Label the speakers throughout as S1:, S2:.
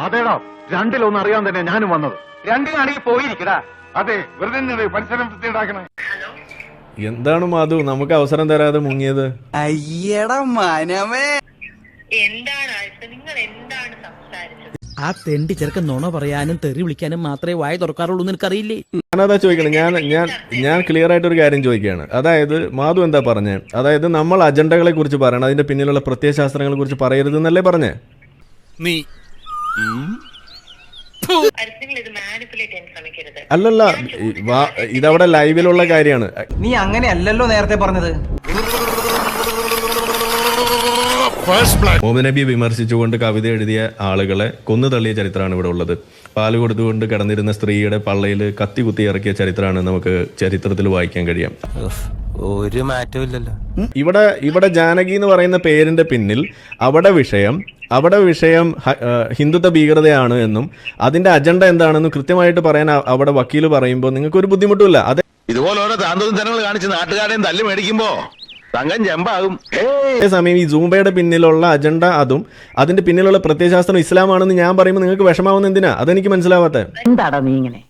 S1: അതേടാ, രണ്ടിലൊന്നും അറിയാൻ തന്നെ ഞാനും വന്നത്.
S2: രണ്ടിനാണെങ്കിൽ പോയിരിക്കടാ.
S1: അതെ, വെറുതെ പരിസരം വൃത്തിയുണ്ടാക്കണേ.
S3: എന്താണ് മാധു നമുക്ക് അവസരം തരാതെ മുങ്ങിയത്?
S4: അയ്യടാ മനമേ,
S5: ആ തെണ്ടി ചെറുക്കൻ നുണ പറയാനും തെറി വിളിക്കാനും മാത്രമേ വായ തുറക്കാറുള്ളൂ എന്ന് എനിക്കറിയില്ലേ?
S3: ഞാനതാ ചോദിക്കണം. ഞാൻ ക്ലിയർ ആയിട്ട് ഒരു കാര്യം ചോദിക്കുകയാണ്. അതായത് മാധു എന്താ പറഞ്ഞേ? അതായത് നമ്മൾ അജണ്ടകളെ കുറിച്ച് പറയണം, അതിന്റെ പിന്നിലുള്ള പ്രത്യയശാസ്ത്രങ്ങളെ കുറിച്ച് പറയരുത് എന്നല്ലേ പറഞ്ഞേ?
S6: നീ
S3: അല്ലല്ല, ഇതവിടെ ലൈവിലുള്ള കാര്യമാണ്.
S4: നീ അങ്ങനെയല്ലല്ലോ നേരത്തെ പറഞ്ഞത്.
S3: മുഹമ്മദ് നബിയെ വിമർശിച്ചുകൊണ്ട് കവിത എഴുതിയ ആളുകളെ കൊന്നു തള്ളിയ ചരിത്രമാണ് ഇവിടെ ഉള്ളത്. പാല് കൊടുത്തുകൊണ്ട് കിടന്നിരുന്ന സ്ത്രീയുടെ പള്ളയിൽ കത്തി കുത്തി ഇറക്കിയ ചരിത്രമാണ് നമുക്ക് ചരിത്രത്തിൽ വായിക്കാൻ കഴിയാം.
S4: ഒരു മാറ്റവും ഇല്ലല്ലോ.
S3: ഇവിടെ ജാനകി എന്ന് പറയുന്ന പേരിന്റെ പിന്നിൽ അവിടെ വിഷയം ഹിന്ദുത്വ ഭീകരതയാണ് എന്നും അതിന്റെ അജണ്ട എന്താണെന്നും കൃത്യമായിട്ട് പറയാൻ അവിടെ വക്കീല് പറയുമ്പോൾ നിങ്ങൾക്ക് ഒരു ബുദ്ധിമുട്ടില്ല.
S6: ഇതുപോലെ ഓരോ താന്തോന്നിത്തരങ്ങൾ കാണിച്ച് നാട്ടുകാരെയും തല്ലു മേടിക്കുമ്പോ തങ്കം ചെമ്പാകും.
S3: അതേസമയം ഈ സൂംബയുടെ പിന്നിലുള്ള അജണ്ട അതും അതിന്റെ പിന്നിലുള്ള പ്രത്യയശാസ്ത്രം ഇസ്ലാമാണെന്ന് ഞാൻ പറയുമ്പോൾ നിങ്ങൾക്ക് വിഷമാവുന്ന എന്തിനാ? അതെനിക്ക് മനസ്സിലാവാത്ത.
S7: എന്താടാ നീ ഇങ്ങനെ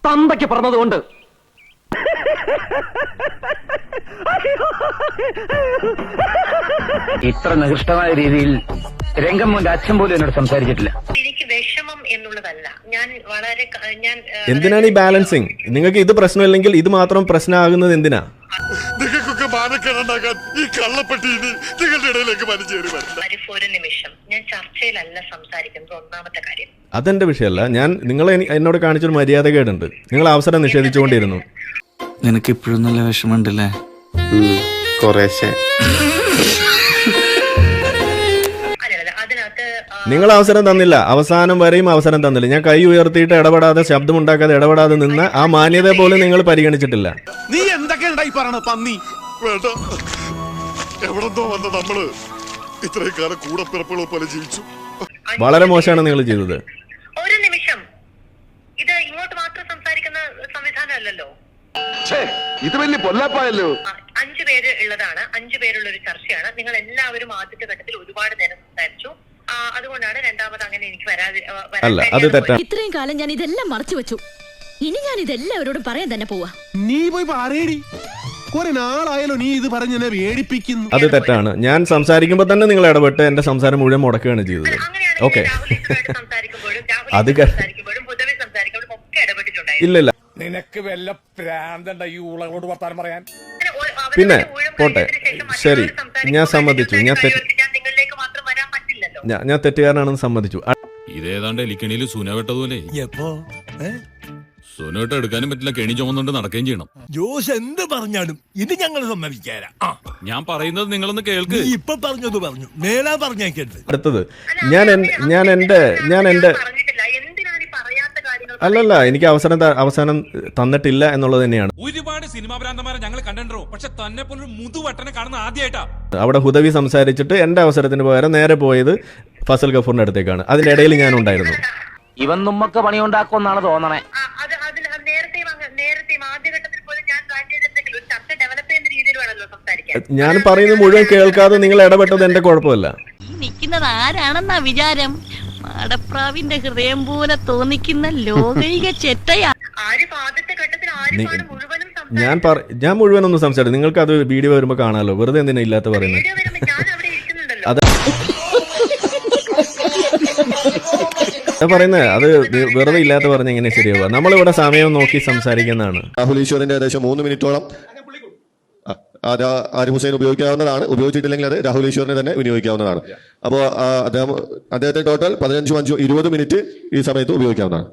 S7: തന്തയ്ക്ക് പറഞ്ഞതുകൊണ്ട് ഇത്ര നികൃഷ്ടമായ രീതിയിൽ രംഗം മുന്റെ അച്ഛൻ പോലും എന്നോട് സംസാരിച്ചിട്ടില്ല.
S8: എനിക്ക് വിഷമം എന്നുള്ളതല്ല, ഞാൻ
S3: എന്തിനാണ് ഈ ബാലൻസിങ്? നിങ്ങൾക്ക് ഇത് പ്രശ്നമില്ലെങ്കിൽ ഇത് മാത്രം പ്രശ്നമാകുന്നത് എന്തിനാ?
S6: നിങ്ങൾക്കൊക്കെ മാനക്കേടുണ്ടാക്കാൻ ഈ കള്ളപ്പെട്ടി നിങ്ങളുടെ ഇടയിലേക്ക്
S8: ഒരു നിമിഷം ഞാൻ ചർച്ചയിലല്ല സംസാരിക്കുന്നത്. ഒന്നാമത്തെ കാര്യം
S3: അതെന്റെ വിഷയമല്ല. നിങ്ങൾ എന്നോട് കാണിച്ചൊരു മര്യാദകേടുണ്ട്. നിങ്ങൾ അവസരം നിഷേധിച്ചുകൊണ്ടിരുന്നു.
S9: നിനക്ക് ഇപ്പോഴും നല്ല വിഷമമുണ്ടല്ലേ?
S6: കുറേശ്ശെ.
S3: നിങ്ങൾ അവസരം തന്നില്ല, അവസാനം വരെയും അവസരം തന്നില്ല. ഞാൻ കൈ ഉയർത്തിയിട്ട് ഇടപെടാതെ, ശബ്ദമുണ്ടാക്കാതെ ഇടപെടാതെ നിന്ന് ആ മാന്യത പോലും നിങ്ങൾ പരിഗണിച്ചിട്ടില്ല.
S6: നീ എന്തൊക്കെയുണ്ടായി പറയണ പന്നി? വേണ്ട, എവിടെന്തോ വന്ന നമ്മള് ഇത്രയും കാലം കൂടപ്പിറപ്പുകളെ പോലെ ജീവിച്ചു.
S3: വളരെ മോശമാണ് നിങ്ങൾ ചെയ്തത്.
S8: ഒരു നിമിഷം, ഇത് ഇങ്ങോട്ട് മാത്രം സംസാരിക്കുന്ന സംവിധാനം അല്ലല്ലോ.
S6: ഇത് വലിയ പൊല്ലാപ്പായല്ലോ.
S8: 5 പേര് ഉള്ളതാണ്, 5 പേരുള്ള ഒരു ചർച്ചയാണ്. നിങ്ങൾ എല്ലാവരും ആദ്യത്തെ ഘട്ടത്തിൽ ഒരുപാട് നേരം സംസാരിച്ചു. അതുകൊണ്ടാണ് രണ്ടാമത് അങ്ങനെ എനിക്ക്
S3: അല്ല, അത് തെറ്റാണ്.
S10: ഇത്രയും കാലം ഞാൻ ഇതെല്ലാം മറച്ചു വെച്ചു. ഇനി ഞാൻ ഇതെല്ലാവരോടും പറയാൻ തന്നെ പോവാ.
S6: നീ പോയി പറയടി. കുറെ നാളായാലോ നീ ഇത് പറഞ്ഞ് എന്നെ വേടിപ്പിക്കുന്നു.
S3: അത് തെറ്റാണ്. ഞാൻ സംസാരിക്കുമ്പോ തന്നെ നിങ്ങൾ ഇടപെട്ട് എന്റെ സംസാരം മുഴുവൻ മുടക്കുകയാണ് ചെയ്തത്. ഓക്കെ, അത് ഇല്ലല്ല.
S2: നിനക്ക് വല്ല പ്രാന്തണ്ട ഈ ഊളകളോട് വർത്താനം പറയാൻ?
S3: പിന്നെ പോട്ടെ, ശരി, ഞാൻ സമ്മതിച്ചു. ഞാൻ തെറ്റുകാരനാണെന്ന് സമ്മതിച്ചു.
S11: ഇതേതാണ്ട് എലിക്കണിയിൽ സുന വെട്ടതുപോലെ. സുനോട്ട് എടുക്കാനും പറ്റില്ല, കെണി ചുമന്നുകൊണ്ട് നടക്കുകയും ചെയ്യണം.
S6: ജോസ് എന്ത് പറഞ്ഞാലും ഇത് ഞങ്ങൾ സമ്മതിക്കാരാ.
S11: ഞാൻ പറയുന്നത് നിങ്ങളൊന്ന് കേൾക്ക്.
S6: ഇപ്പൊ പറഞ്ഞത് പറഞ്ഞു, മേലാ പറഞ്ഞേക്കരുത്.
S3: അടുത്തത് ഞാൻ എന്റെ അല്ലല്ല, എനിക്ക് അവസാനം തന്നിട്ടില്ല എന്നുള്ളത് തന്നെയാണ്.
S11: ഒരുപാട് സിനിമാ ഭ്രാന്തന്മാരെ ഞങ്ങൾ കണ്ടോ, പക്ഷെ തന്നെ പോലെ മുതുവട്ടനെ കാണുന്ന ആദ്യമായിട്ടാ.
S3: അവിടെ ഹുദവി സംസാരിച്ചിട്ട് എന്റെ അവസരത്തിന് പകരം നേരെ പോയത് ഫസൽ ഗഫൂറിന്റെ അടുത്തേക്കാണ്. അതിന്റെ ഇടയിൽ ഞാൻ ഉണ്ടായിരുന്നു.
S7: ഇവൻ നമ്മക്ക് പണിയുണ്ടാക്കുമെന്നാണ് തോന്നണേ.
S3: ഞാൻ പറയുന്നത് മുഴുവൻ കേൾക്കാതെ നിങ്ങൾ ഇടപെട്ടത് എന്റെ കുഴപ്പമില്ല.
S10: നിൽക്കുന്നത് ആരാണെന്നാ വിചാരം? മാടപ്രാവിന്റെ ഹൃദയം പോലെ തോന്നിക്കുന്ന ലോകൈക ചെറ്റയാ.
S3: ഞാൻ മുഴുവനൊന്നും സംസാരിച്ചു. നിങ്ങൾക്ക് അത് വീഡിയോ വരുമ്പോ കാണാലോ. വെറുതെ എന്തിനാ ഇല്ലാത്ത പറയുന്നത്? അത് പറയുന്നത് അത് വെറുതെ ഇല്ലാത്ത പറഞ്ഞ എങ്ങനെ ശരിയാവുക? നമ്മളിവിടെ സമയം നോക്കി സംസാരിക്കുന്നതാണ്.
S6: രാഹുൽ ഈശ്വറിന്റെ ഏകദേശം 3 മിനിറ്റോളം ആരിഫ് ഹുസൈൻ ഉപയോഗിക്കാവുന്നതാണ്. ഉപയോഗിച്ചിട്ടില്ലെങ്കിൽ അത് രാഹുൽ ഈശ്വറിനെ തന്നെ വിനിയോഗിക്കാവുന്നതാണ്. അപ്പോൾ അദ്ദേഹത്തെ ടോട്ടൽ 15, 5, 20 മിനിറ്റ് ഈ സമയത്ത് ഉപയോഗിക്കാവുന്നതാണ്.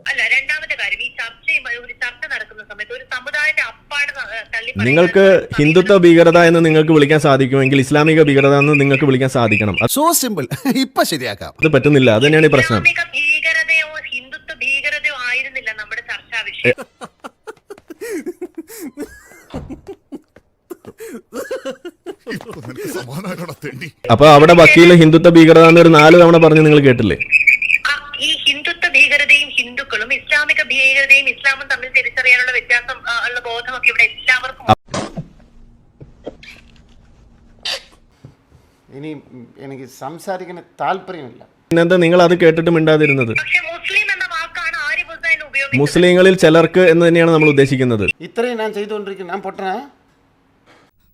S3: നിങ്ങൾക്ക് ഹിന്ദുത്വ ഭീകരത എന്ന് നിങ്ങൾക്ക് വിളിക്കാൻ സാധിക്കുമെങ്കിൽ ഇസ്ലാമിക ഭീകരത എന്ന് നിങ്ങൾക്ക് വിളിക്കാൻ സാധിക്കണം.
S6: So simple. ഇപ്പൊ ശരിയാക്കാം.
S3: അത് പറ്റുന്നില്ല. അത് തന്നെയാണ് ഈ പ്രശ്നം.
S8: ഭീകരതയോ ഹിന്ദുത്വ ഭീകരതയോ ആയിരുന്നില്ല നമ്മുടെ ചർച്ചാ വിഷയം.
S3: അപ്പൊ അവിടെ വക്കീല് ഹിന്ദുത്വ ഭീകരത എന്നൊരു 4 തവണ പറഞ്ഞ് നിങ്ങൾ കേട്ടില്ലേ?
S8: ഈ ഹിന്ദുത്വ ഭീകരതയും ഹിന്ദുക്കളും ഇസ്ലാമിക ഭീകരതയും ഇസ്ലാമും തമ്മിൽ തിരിച്ചറിയാനുള്ള വ്യത്യാസം ഉള്ള ബോധമൊക്കെ ഇവിടെ എല്ലാവർക്കും.
S2: ഇനി
S12: ഇനി എനിക്ക് സംസാരിക്കാൻ താല്പര്യമില്ല.
S3: പിന്നെന്താ നിങ്ങൾ അത് കേട്ടിട്ട് മിണ്ടാതിരുന്നത്?
S8: പക്ഷെ മുസ്ലിം എന്ന വാക്കാണ് ആരിഫ് ഹുസൈൻ ഉപയോഗിക്കുന്നത്.
S3: മുസ്ലിങ്ങളിൽ ചിലർക്ക് എന്ന് തന്നെയാണ് നമ്മൾ ഉദ്ദേശിക്കുന്നത്.
S12: ഇത്രയും ഞാൻ ചെയ്തുകൊണ്ടിരിക്കുന്നു. ഞാൻ പൊട്ടനാ?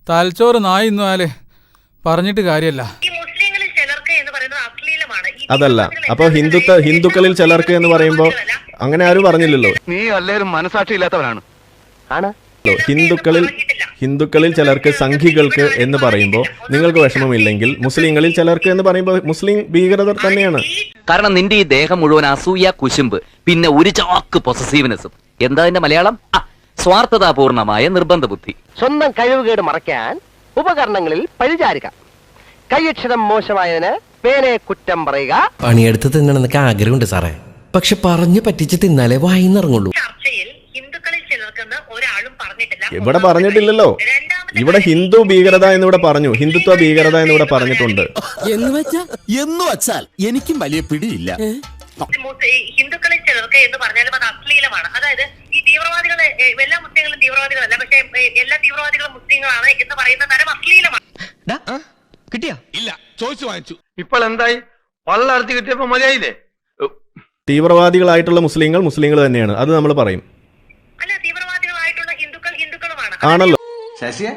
S9: തലച്ചോറ് നായി ഇന്നാലേ പറഞ്ഞിട്ട് കാര്യമല്ല.
S8: ഈ മുസ്ലിങ്ങളിൽ ചിലർക്ക് എന്ന് പറയുന്നത് അശ്ലീലമാണ്.
S3: അതല്ല, അപ്പോൾ ഹിന്ദുക്കളിൽ ചിലർക്ക് എന്ന് പറയുമ്പോൾ അങ്ങനെ ആരും പറഞ്ഞില്ലല്ലോ.
S7: നീ എല്ലാവരും മനസാക്ഷി ഇല്ലാത്തവനാണ്. ആണ്
S3: ഹിന്ദുക്കളിൽ ചിലർക്ക് സംഘികൾക്ക് എന്ന് പറയുമ്പോൾ നിങ്ങൾക്ക് വിഷമമില്ലെങ്കിൽ മുസ്ലിങ്ങളിൽ ചിലർക്ക് എന്ന് പറയുമ്പോൾ മുസ്ലിം ഭീകരതർ തന്നെയാണ്.
S7: കാരണം നിന്റെ ഈ ദേഹം മുഴുവൻ അസൂയ, കുശുമ്പ്, പിന്നെ ഒരു ചാക്ക് പൊസസീവ്നെസ്സും. എന്താ അതിന്റെ മലയാളം? സ്വാർത്ഥതാപൂർണമായ നിർബന്ധ ബുദ്ധി. സ്വന്തം കഴിവുകേട് മറയ്ക്കാൻ ഉപകരണങ്ങളിൽ പഴിചാരുക. കൈയക്ഷരം മോശമായതിന് പേനെ കുറ്റം പറയുക.
S5: പണിയെടുത്ത് തിന്നണമെന്നൊക്കെ ആഗ്രഹമുണ്ട് സാറേ, പക്ഷെ പറഞ്ഞു പറ്റിച്ച് തിന്നാലേ വായിന്നിറങ്ങുള്ളൂ.
S8: ചർച്ചയിൽ ഹിന്ദുക്കളിൽ ചിലർക്കെന്ന് ഒരാളും പറഞ്ഞിട്ടില്ല.
S3: ഇവിടെ പറഞ്ഞിട്ടില്ലല്ലോ. ഇവിടെ ഹിന്ദു ഭീകരത എന്നിവിടെ പറഞ്ഞു, ഹിന്ദുത്വ ഭീകരത എന്നിവിടെ പറഞ്ഞിട്ടുണ്ട്.
S5: എന്ന് വെച്ചാൽ എനിക്കും വലിയ പിടിയില്ല.
S8: ഹിന്ദുക്കളിൽ ചിലർക്ക് എന്ന് പറഞ്ഞാലും അത് അശ്ലീലമാണ്. അതായത് ഈ തീവ്രവാദികളെ, എല്ലാ മുസ്ലിങ്ങളും തീവ്രവാദികളല്ല, പക്ഷെ എല്ലാ തീവ്രവാദികളും മുസ്ലിങ്ങളാണ് എന്ന് പറയുന്ന തരം അശ്ലീലമാണ്.
S4: കിട്ടിയാ?
S11: ഇല്ല, ചോദിച്ചു വാങ്ങിച്ചു.
S7: ഇപ്പോൾ എന്തായി? പള്ളർത്തി കിട്ടിയപ്പോ മതിയായില്ലേ?
S3: തീവ്രവാദികളായിട്ടുള്ള മുസ്ലിങ്ങൾ തന്നെയാണ്, അത് നമ്മൾ പറയും.
S8: അല്ല, തീവ്രവാദികളായിട്ടുള്ള ഹിന്ദുക്കളാണ്.
S3: ആണല്ലോ.
S4: ശശിയെ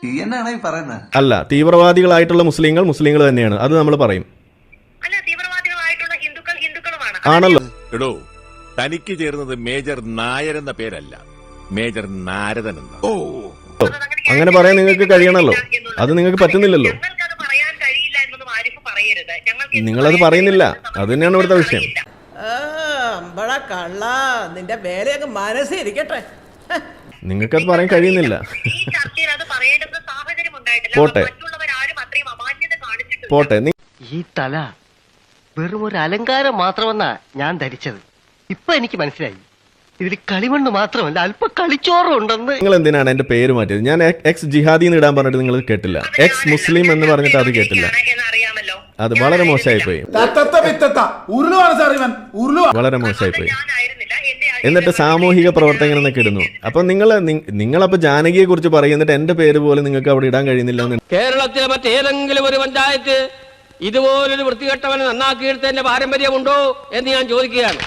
S4: ഈ എന്നാണ് ഈ പറയുന്നത്?
S3: അല്ല, തീവ്രവാദികളായിട്ടുള്ള മുസ്ലിങ്ങൾ തന്നെയാണ്, അത് നമ്മൾ പറയും.
S8: അല്ല, തീവ്രവാദികളായിട്ടുള്ള ഹിന്ദുക്കളുമാണ്.
S3: ആണല്ലോ.
S1: എടോ, തനിക്ക് ചേർന്നത് മേജർ നായർ എന്ന പേരല്ല, മേജർ നാരദൻ എന്ന.
S3: അങ്ങനെ പറയാൻ നിങ്ങൾക്ക് കഴിയണല്ലോ, അത് നിങ്ങൾക്ക് പറ്റുന്നില്ലല്ലോ.
S8: ഞങ്ങൾക്കത് പറയാൻ കഴിയില്ല എന്നൊന്നും ആരിഫ് പറയരുത്.
S3: നിങ്ങളത് പറയുന്നില്ല, അത് തന്നെയാണ് ഇവിടുത്തെ വിഷയം.
S5: നിന്റെ വേലയൊക്കെ മനസ്സിരിക്കട്ടെ.
S3: നിങ്ങൾക്കത് പറയാൻ കഴിയുന്നില്ല.
S8: ഈ ചർച്ചയിൽ അത് പറയേണ്ടുന്ന സാഹചര്യം ഉണ്ടായിട്ടില്ല.
S3: പോട്ടെ.
S8: മറ്റുള്ളവരാരും അത്രയും അമാന്യത കാണിച്ചിട്ടില്ല.
S3: പോട്ടെ.
S7: ഈ തല വെറും ഒരു അലങ്കാരം മാത്രമെന്നാ ഞാൻ ധരിച്ചത്. ഇപ്പൊ എനിക്ക് മനസ്സിലായി, ഇതിൽ കളിമണ്ണ് മാത്രമല്ല അല്പ കളിച്ചോറും ഉണ്ടെന്ന്.
S3: നിങ്ങൾ എന്തിനാണ് എന്റെ പേര് മാറ്റിയത്? ഞാൻ എക്സ് ജിഹാദി എന്ന് ഇടാൻ പറഞ്ഞിട്ട് നിങ്ങൾ കേട്ടില്ല. എക്സ് മുസ്ലിം എന്ന് പറഞ്ഞിട്ട് അത് കേട്ടില്ല.
S8: എന്നറിയാമല്ലോ.
S3: അത് വളരെ മോശമായി പോയി, വളരെ മോശമായി പോയി. എന്നിട്ട് സാമൂഹിക പ്രവർത്തകൻ എന്നൊക്കെ ഇടുന്നു. അപ്പൊ നിങ്ങളപ്പോ ജാനകിയെ കുറിച്ച് പറയുന്നിട്ട് എന്റെ പേര് പോലെ നിങ്ങൾക്ക് അവിടെ ഇടാൻ കഴിയുന്നില്ല എന്ന്.
S7: കേരളത്തിലെ മറ്റേതെങ്കിലും ഒരു പഞ്ചായത്ത് ഇതുപോലൊരു വൃത്തികെട്ടവനെ നന്നാക്കിയെടുത്തതിന്റെ പാരമ്പര്യമുണ്ടോ എന്ന് ഞാൻ ചോദിക്കുകയാണ്.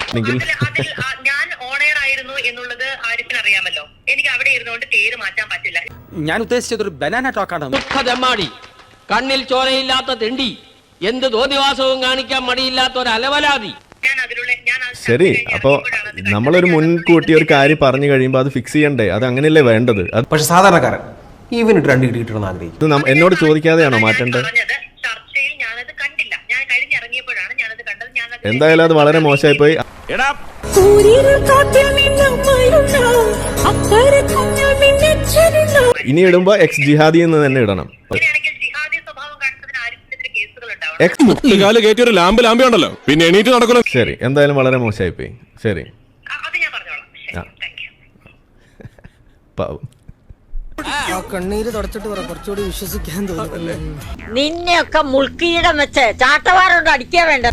S8: ഞാൻ ഓണയർ ആയിരുന്നു എന്നുള്ളത് ആരിഫിന് അറിയാമല്ലോ. എനിക്ക് അവിടെ ഇരുന്നുകൊണ്ട് പേര് മാറ്റാൻ പറ്റില്ല.
S4: ഞാൻ ഉദ്ദേശിച്ചത് ഒരു ബനാന ടോക്കാണ്.
S7: ദുഃഖതെമ്മാടി, കണ്ണിൽ ചോരയില്ലാത്ത തെണ്ടി, എന്ത് തോന്നിവാസവും കാണിക്കാൻ മടിയില്ലാത്ത ഒരു അലവലാതി.
S3: ശരി, അപ്പൊ നമ്മളൊരു മുൻകൂട്ടി ഒരു കാര്യം പറഞ്ഞു കഴിയുമ്പോൾ അത് ഫിക്സ് ചെയ്യണ്ടേ? അത് അങ്ങനെയല്ലേ വേണ്ടത്?
S4: പക്ഷെ സാധാരണക്കാരൻ ഇവനിട്ട് 2 ഇടി കിട്ടണമെന്ന് ആഗ്രഹിക്കും.
S3: എന്നോട് ചോദിക്കാതെയാണോ മാറ്റേണ്ടത്?
S8: ചർച്ചയിൽ ഞാനത് കണ്ടില്ല. ഞാൻ കഴിഞ്ഞിറങ്ങിയപ്പോഴാണ് ഞാനത് കണ്ടത്.
S3: എന്തായാലും അത് വളരെ മോശമായി പോയി.
S11: എടാ,
S3: ഇനി ഇടുമ്പോ എക്സ് ജിഹാദി എന്ന് തന്നെ ഇടണം.
S8: ജിഹാദി സ്വഭാവം കാണിച്ചതിന് ആരിഫിനെതിരെ കേസുകൾ ഉണ്ടാവണം.
S11: കയറ്റിയൊരു ലാമ്പ് ഉണ്ടല്ലോ, പിന്നെ എണീറ്റ് നടക്കണം.
S3: ശരി, എന്തായാലും വളരെ മോശമായി പോയി. ശരി,
S8: അത് ഞാൻ പറഞ്ഞോളാം. Thank you.
S3: പാവം.
S5: കണ്ണീര് തുടച്ചിട്ട് പറ, കുറച്ചുകൂടി വിശ്വസിക്കാൻ തോന്നുന്നു.
S10: നിന്നെയൊക്കെ മുൾക്കിയിടം വെച്ച് ചാട്ടവാറുണ്ട് അടിക്കാൻ വേണ്ട.